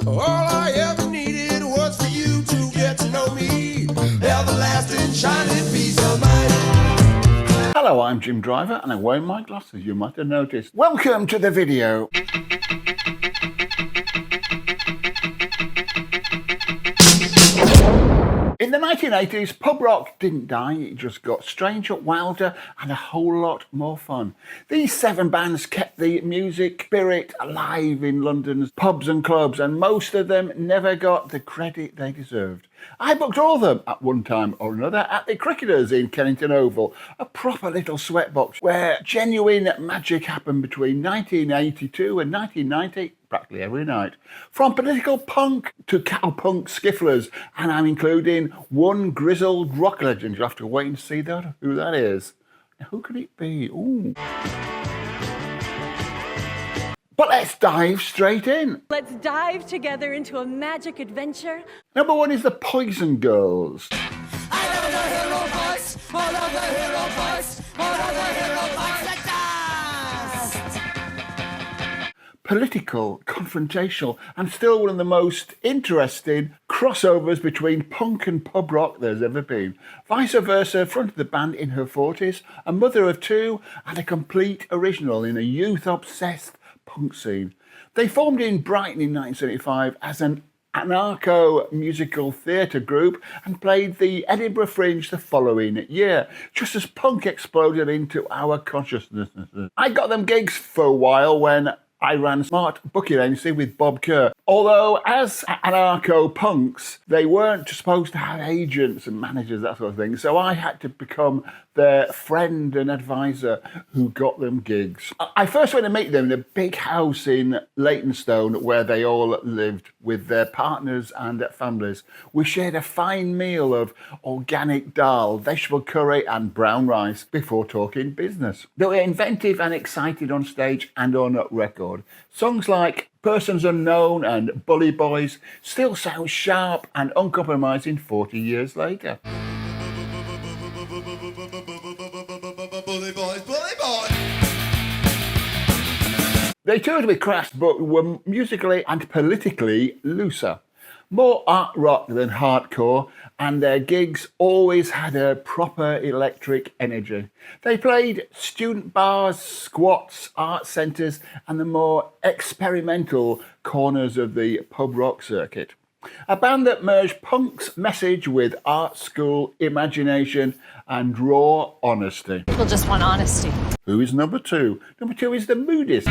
All I ever needed was for you to get to know me. Everlasting shining peace of mind. Hello, I'm Jim Driver and I'm wearing my glasses, you might have noticed. Welcome to the video. In the 1980s, pub rock didn't die, it just got stranger, wilder and a whole lot more fun. These 7 bands kept the music spirit alive in London's pubs and clubs, and most of them never got the credit they deserved. I booked all of them at one time or another at the Cricketers in Kennington Oval, a proper little sweatbox where genuine magic happened between 1982 and 1990. Practically every night. From political punk to cowpunk skifflers, and I'm including one grizzled rock legend. You'll have to wait and see who that is. Now, who could it be? Ooh. But let's dive straight in. Let's dive together into a magic adventure. Number 1 is the Poison Girls. I love the hero voice. I love the hero voice. I love the hero voice that dust. Political, confrontational, and still one of the most interesting crossovers between punk and pub rock there's ever been. Vice versa fronted the band in her 40s, a mother of 2, and a complete original in a youth-obsessed punk scene. They formed in Brighton in 1975 as an anarcho-musical theatre group and played the Edinburgh Fringe the following year, just as punk exploded into our consciousnesses. I got them gigs for a while when I ran Smart Booking Agency with Bob Kerr. Although, as anarcho-punks, they weren't supposed to have agents and managers, that sort of thing, so I had to become their friend and advisor who got them gigs. I first went to meet them in a big house in Leytonstone where they all lived with their partners and families. We shared a fine meal of organic dal, vegetable curry and brown rice before talking business. They were inventive and excited on stage and on record. Songs like Persons Unknown and Bully Boys still sound sharp and uncompromising 40 years later. Bully boys, bully boys. They toured with Crash but were musically and politically looser. More art rock than hardcore, and their gigs always had a proper electric energy. They played student bars, squats, art centres and the more experimental corners of the pub rock circuit. A band that merged punk's message with art school imagination and raw honesty. People just want honesty. Who is number 2? Number 2 is the Moodies.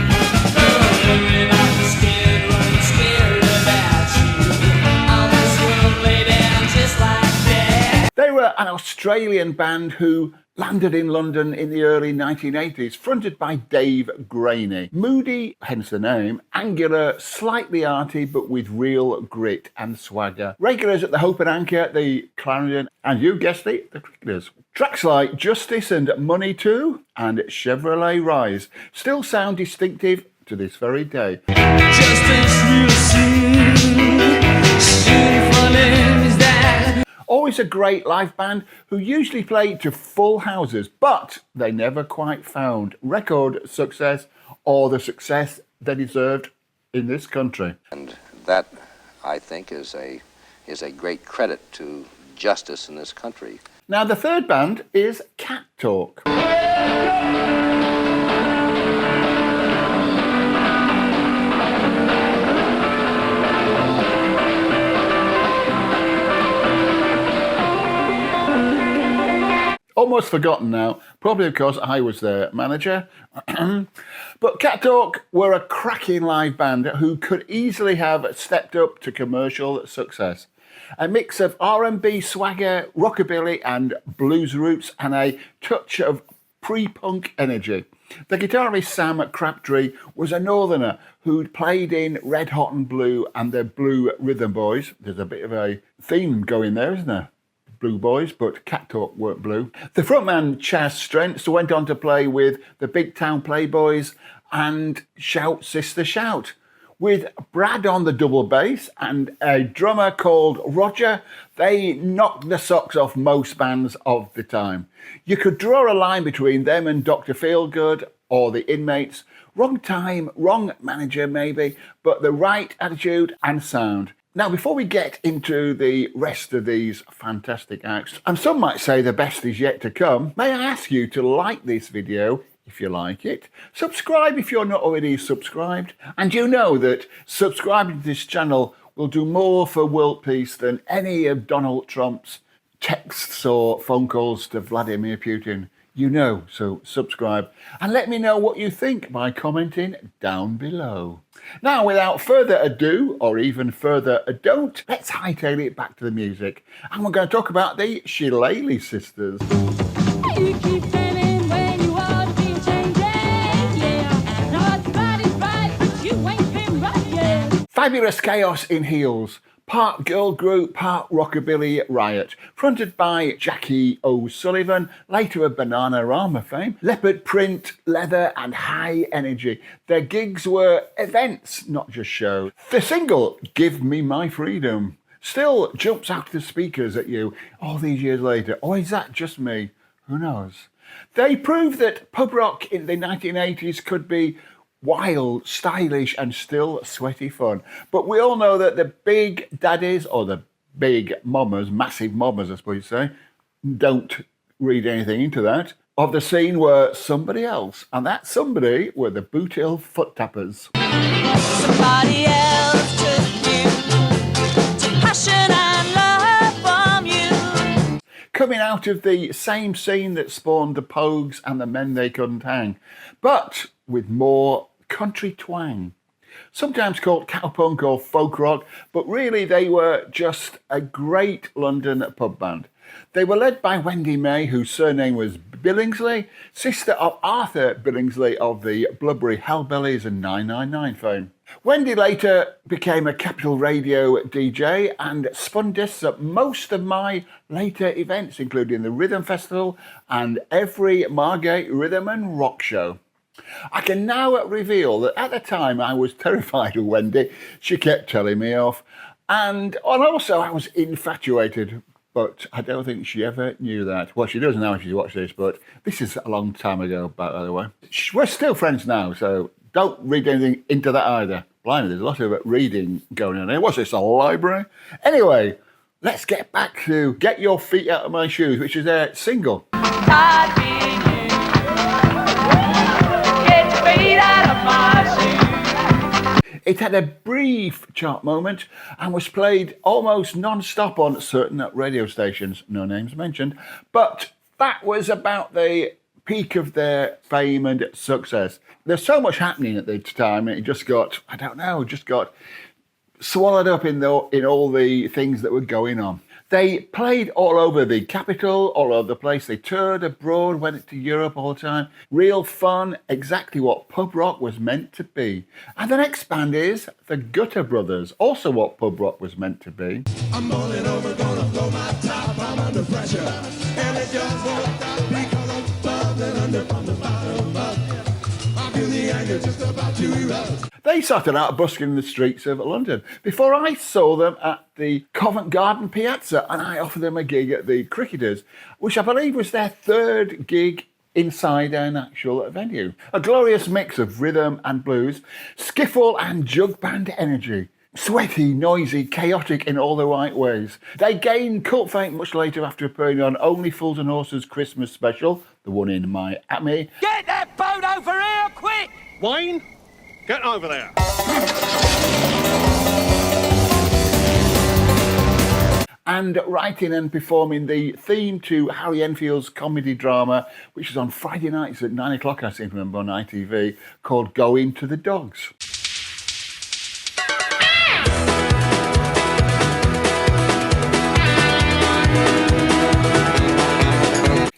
They were an Australian band who landed in London in the early 1980s, fronted by Dave Graney. Moody, hence the name, angular, slightly arty, but with real grit and swagger. Regulars at the Hope and Anchor, the Clarendon, and you guessed it, the Cricketers. Tracks like Justice and Money Too and Chevrolet Rise still sound distinctive to this very day. Always a great live band who usually played to full houses, but they never quite found record success or the success they deserved in this country. And that, I think, is a great credit to justice in this country. Now the third band is Cat Talk. Almost forgotten now, probably because I was their manager. But Cat Talk were a cracking live band who could easily have stepped up to commercial success. A mix of R&B swagger, rockabilly and blues roots and a touch of pre-punk energy. The guitarist Sam Crabtree was a northerner who'd played in Red Hot and Blue and the Blue Rhythm Boys. There's a bit of a theme going there, isn't there? Blue Boys, but Cat Talk weren't blue. The frontman Chas Strentz went on to play with the Big Town Playboys and Shout Sister Shout. With Brad on the double bass and a drummer called Roger, they knocked the socks off most bands of the time. You could draw a line between them and Dr. Feelgood or the Inmates. Wrong time, wrong manager maybe, but the right attitude and sound. Now, before we get into the rest of these fantastic acts, and some might say the best is yet to come, may I ask you to like this video if you like it, subscribe if you're not already subscribed, and you know that subscribing to this channel will do more for world peace than any of Donald Trump's texts or phone calls to Vladimir Putin. You know, so subscribe and let me know what you think by commenting down below. Now, without further ado, or even further don't, let's hightail it back to the music. And we're going to talk about the Shillelagh sisters. You keep telling when you ought to be changing, yeah. Now what's right is right, but you ain't been right yet. Fabulous chaos in heels. Part girl group, part rockabilly riot. Fronted by Jackie O'Sullivan, later of Bananarama fame. Leopard print, leather and high energy. Their gigs were events, not just shows. The single, Give Me My Freedom, still jumps out of the speakers at you all these years later. Or is that just me? Who knows? They proved that pub rock in the 1980s could be wild, stylish and still sweaty fun. But we all know that the big daddies, or the big mamas, massive mamas I suppose you say, don't read anything into that, of the scene were somebody else. And that somebody were the Boot Hill Foot Tappers. Somebody else took you to passion and love from you. Coming out of the same scene that spawned the Pogues and the Men They Couldn't Hang, but with more country twang. Sometimes called cowpunk or folk rock, but really they were just a great London pub band. They were led by Wendy May, whose surname was Billingsley, sister of Arthur Billingsley of the Blubbery Hellbellies and 999 fame. Wendy later became a Capital Radio DJ and spun discs at most of my later events, including the Rhythm Festival and every Margate Rhythm and Rock show. I can now reveal that at the time I was terrified of Wendy. She kept telling me off. And also I was infatuated, but I don't think she ever knew that. Well, she does now if she's watched this, but this is a long time ago, by the way. We're still friends now, so don't read anything into that either. Blimey, there's a lot of reading going on here. What's this, a library? Anyway, let's get back to Get Your Feet Out of My Shoes, which is their single. It had a brief chart moment and was played almost non-stop on certain radio stations, no names mentioned, but that was about the peak of their fame and success. There's so much happening at the time, it just got, I don't know, just got swallowed up in all the things that were going on. They played all over the capital, all over the place. They toured abroad, went to Europe all the time. Real fun, exactly what pub rock was meant to be. And the next band is the Gutter Brothers, also what pub rock was meant to be. I'm mulling over, gonna blow my top, I'm under pressure. And it just won't stop because I'm bubbling under from the bottom up. I feel the anger just about to erupt. They started out busking in the streets of London before I saw them at the Covent Garden Piazza and I offered them a gig at the Cricketers, which I believe was their third gig inside an actual venue. A glorious mix of rhythm and blues, skiffle and jug band energy. Sweaty, noisy, chaotic in all the right ways. They gained cult fame much later after appearing on Only Fools and Horses Christmas special, the one in Miami. Get that boat over here, quick! Wayne, get over there. And writing and performing the theme to Harry Enfield's comedy drama, which is on Friday nights at 9 o'clock, I seem to remember, on ITV, called Going to the Dogs.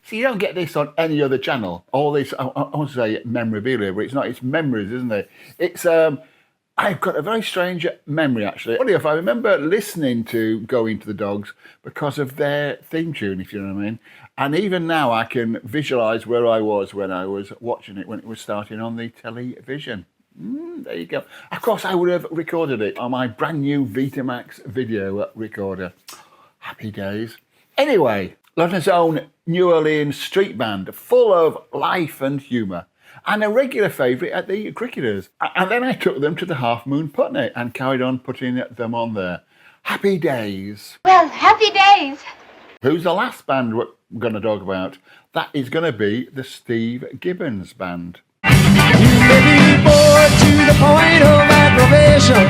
So you don't get this on any other channel. All this, I want to say memorabilia, but it's not, it's memories, isn't it? It's, I've got a very strange memory, actually. Funny if I remember listening to Going to the Dogs because of their theme tune, if you know what I mean. And even now I can visualise where I was when I was watching it, when it was starting on the television. There you go. Of course, I would have recorded it on my brand new Vitamax video recorder. Happy days. Anyway, London's own New Orleans street band, full of life and humour. and a regular favourite at the Cricketers. And then I took them to the Half Moon Putney and carried on putting them on there. Happy days. Well, happy days. Who's the last band we're going to talk about? That is going to be the Steve Gibbons Band. You may be bored to the point of aggravation,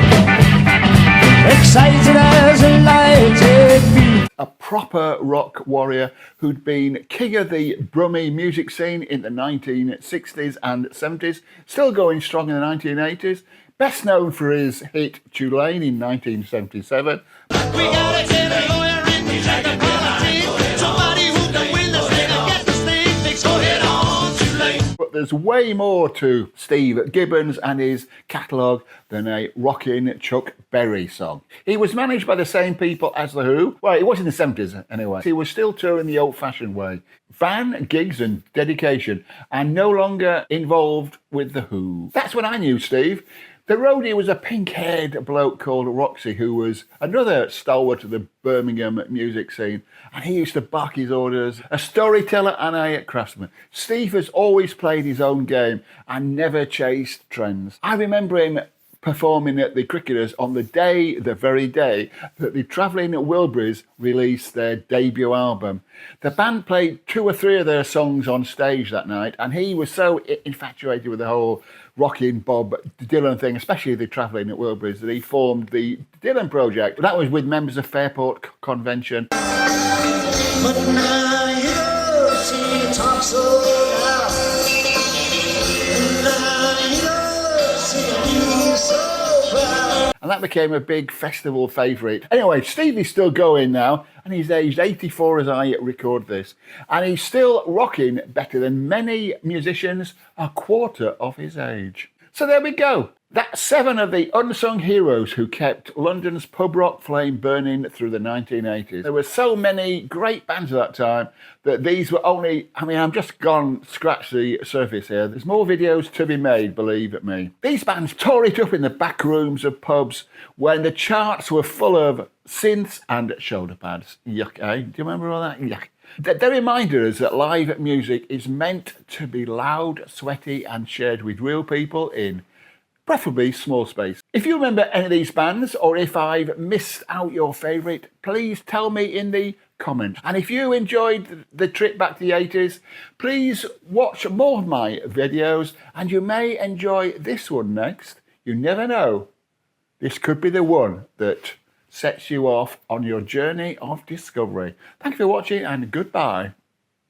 excited as a lighted beast. A proper rock warrior who'd been king of the Brummie music scene in the 1960s and 70s, still going strong in the 1980s. Best known for his hit Tulane in 1977. We gotta get a lawyer in to check the politics. Somebody who can win this thing and get this thing fixed. Go ahead on, Tulane. But there's way more to Steve Gibbons and his catalogue than a rockin' Chuck Berry song. He was managed by the same people as The Who. Well, it was in the 70s anyway. He was still touring the old-fashioned way. Van, gigs and dedication, and no longer involved with The Who. That's when I knew Steve. The roadie was a pink-haired bloke called Roxy, who was another stalwart of the Birmingham music scene, and he used to bark his orders. A storyteller and a craftsman. Steve has always played his own game and never chased trends. I remember him performing at the Cricketers on the very day that the Travelling Wilburys released their debut album. The band played 2 or 3 of their songs on stage that night, and he was so infatuated with the whole rocking Bob Dylan thing, especially the Travelling Wilburys, that he formed the Dylan Project. That was with members of Fairport Convention. But now you see, talk so loud. And now you see, you so proud. And that became a big festival favourite. Anyway, Stevie's still going now, and he's aged 84 as I record this. And he's still rocking better than many musicians a quarter of his age. So there we go. That's 7 of the unsung heroes who kept London's pub rock flame burning through the 1980s. There were so many great bands at that time that these were only, I'm just gone scratch the surface here. There's more videos to be made, believe me. These bands tore it up in the back rooms of pubs when the charts were full of synths and shoulder pads. Yuck, eh? Do you remember all that? Yuck. They reminded us that live music is meant to be loud, sweaty and shared with real people in preferably small space. If you remember any of these bands, or if I've missed out your favourite, please tell me in the comments. And if you enjoyed the trip back to the 80s, please watch more of my videos, and you may enjoy this one next. You never know. This could be the one that sets you off on your journey of discovery. Thank you for watching, and goodbye.